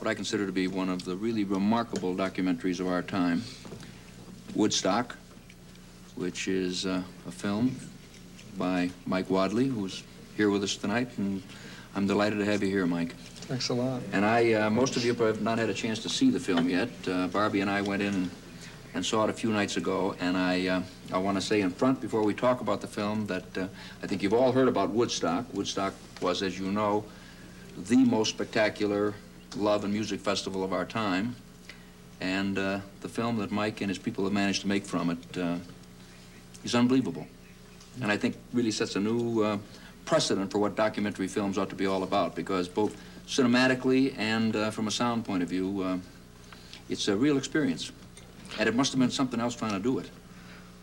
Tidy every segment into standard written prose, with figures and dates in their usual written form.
what I consider to be one of the really remarkable documentaries of our time, Woodstock, which is a film by Mike Wadleigh, who's here with us tonight, and I'm delighted to have you here, Mike. Thanks a lot. And most of you have not had a chance to see the film yet. Barbie and I went in and saw it a few nights ago, and I want to say in front, before we talk about the film, that I think you've all heard about Woodstock. Woodstock was, as you know, the most spectacular love and music festival of our time, and the film that Mike and his people have managed to make from it is unbelievable, and I think really sets a new precedent for what documentary films ought to be all about, because both cinematically and from a sound point of view, it's a real experience. And it must have been something else trying to do it.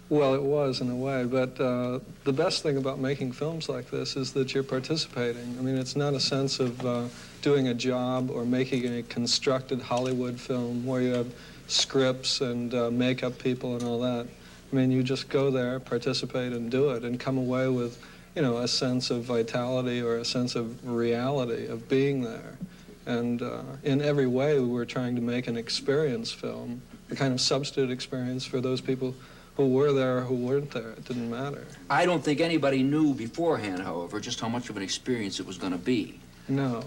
Well, it was in a way, but the best thing about making films like this is that you're participating. I mean, it's not a sense of doing a job or making a constructed Hollywood film where you have scripts and makeup people and all that. I mean, you just go there, participate, and do it, and come away with, you know, a sense of vitality or a sense of reality of being there. And in every way, we were trying to make an experience film, a kind of substitute experience for those people who were there or who weren't there. It didn't matter. I don't think anybody knew beforehand, however, just how much of an experience it was going to be. No.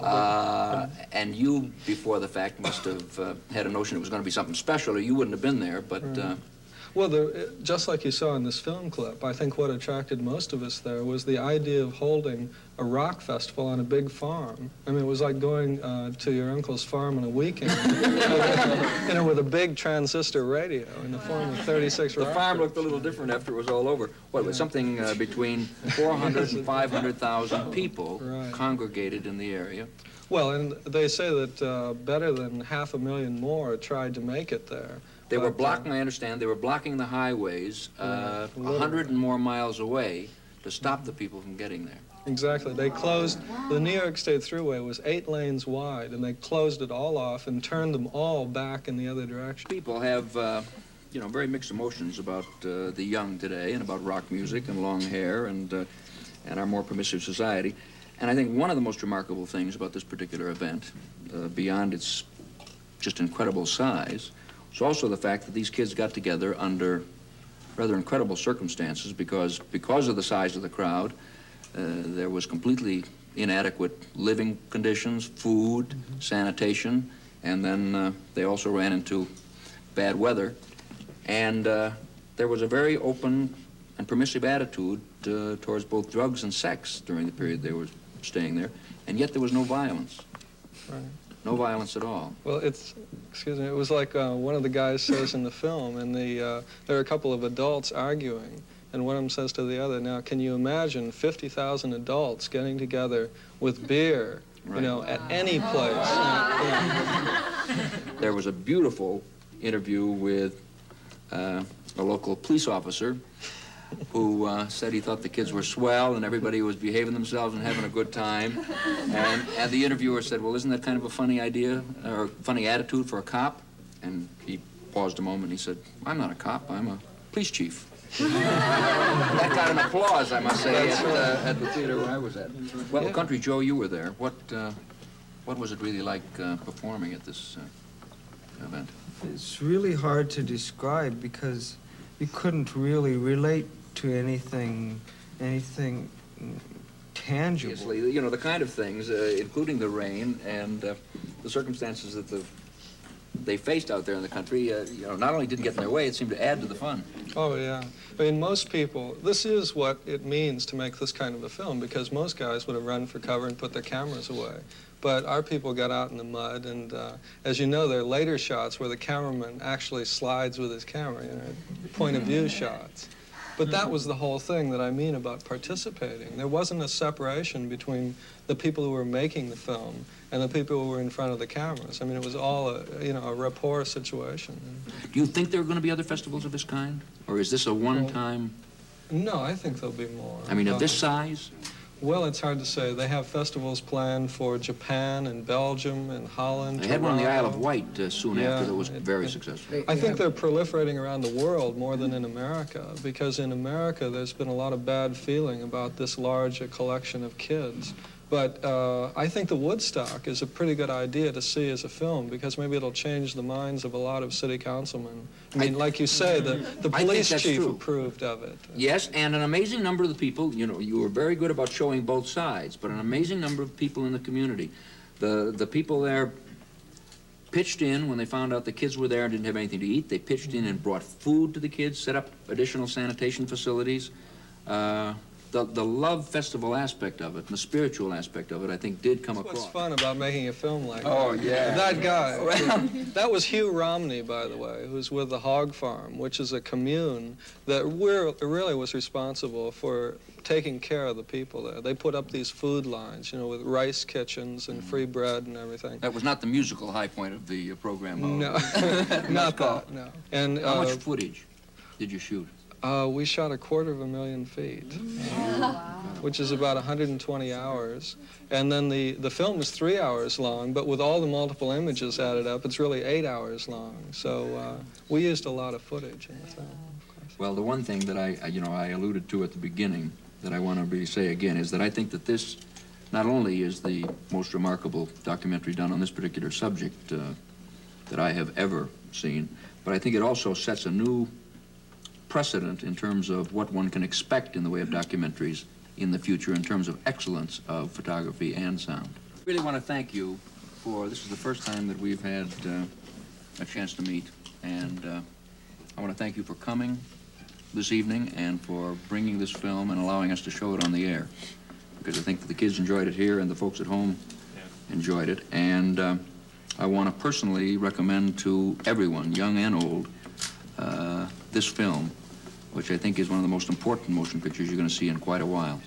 And you, before the fact, must have had a notion it was going to be something special, or you wouldn't have been there, but... Right. Well, just like you saw in this film clip, I think what attracted most of us there was the idea of holding a rock festival on a big farm. I mean, it was like going to your uncle's farm on a weekend, you know, with a big transistor radio in the form of 36 rockers. The farm looked a little different after it was all over. What, was something between 400 and 500,000 people congregated in the area? Well, and they say that better than 500,000 more tried to make it there. They were blocking, I understand, they were blocking the highways 100 and more miles away to stop the people from getting there. Exactly. They closed, the New York State Thruway was 8 lanes wide, and they closed it all off and turned them all back in the other direction. People have, you know, very mixed emotions about the young today and about rock music and long hair and our more permissive society. And I think one of the most remarkable things about this particular event, beyond its just incredible size, it's also the fact that these kids got together under rather incredible circumstances because of the size of the crowd, there was completely inadequate living conditions, food, sanitation, and then they also ran into bad weather. And there was a very open and permissive attitude towards both drugs and sex during the period they were staying there, and yet there was no violence. Right. No violence at all. Well, excuse me, it was like one of the guys says in the film, and there are a couple of adults arguing, and one of them says to the other, now, can you imagine 50,000 adults getting together with beer, you know, at any place? There was a beautiful interview with a local police officer who said he thought the kids were swell and everybody was behaving themselves and having a good time. And the interviewer said, well, isn't that kind of a funny idea or funny attitude for a cop? And he paused a moment and he said, I'm not a cop, I'm a police chief. That got an applause, I must say, at the theater where I was at. Well, Country Joe, you were there. What was it really like performing at this event? It's really hard to describe because you couldn't really relate to anything tangible. Obviously, you know, the kind of things, including the rain and the circumstances that they faced out there in the country, you know, not only didn't get in their way, it seemed to add to the fun. Oh, yeah. I mean, most people, this is what it means to make this kind of a film, because most guys would have run for cover and put their cameras away. But our people got out in the mud, and as you know, there are later shots where the cameraman actually slides with his camera, you know, point-of-view shots. But that was the whole thing that I mean about participating. There wasn't a separation between the people who were making the film and the people who were in front of the cameras. I mean, it was all a, you know, a rapport situation. Do you think there are going to be other festivals of this kind? Or is this a one-time? No, I think there'll be more. I mean, of this size? Well, it's hard to say. They have festivals planned for Japan and Belgium and Holland. They had one on the Isle of Wight soon after that was very successful. I think they're proliferating around the world more than in America, because in America there's been a lot of bad feeling about this large collection of kids But I think the Woodstock is a pretty good idea to see as a film, because maybe it'll change the minds of a lot of city councilmen. I mean, like you say, the police chief true. approved of it. Yes, and an amazing number of the people, you know, you were very good about showing both sides, but an amazing number of people in the community. The people there pitched in when they found out the kids were there and didn't have anything to eat. They pitched in and brought food to the kids, set up additional sanitation facilities. The love festival aspect of it and the spiritual aspect of it, I think, did come across. What's fun about making a film like that? Oh, yeah. That guy. That was Hugh Romney, by the way, who's with the Hog Farm, which is a commune that really was responsible for taking care of the people there. They put up these food lines, you know, with rice kitchens and free bread and everything. That was not the musical high point of the program, No, not that, no. And, how much footage did you shoot? We shot 250,000 feet, which is about 120 hours. And then the film is 3 hours long, but with all the multiple images added up, it's really 8 hours long. So we used a lot of footage in the film, of course. Well, the one thing that I alluded to at the beginning that I want to really say again is that I think that this not only is the most remarkable documentary done on this particular subject that I have ever seen, but I think it also sets a new precedent in terms of what one can expect in the way of documentaries in the future in terms of excellence of photography and sound. I really want to thank you for, this is the first time that we've had a chance to meet, and I want to thank you for coming this evening and for bringing this film and allowing us to show it on the air, because I think that the kids enjoyed it here and the folks at home enjoyed it, and I want to personally recommend to everyone, young and old, this film, which I think is one of the most important motion pictures you're going to see in quite a while.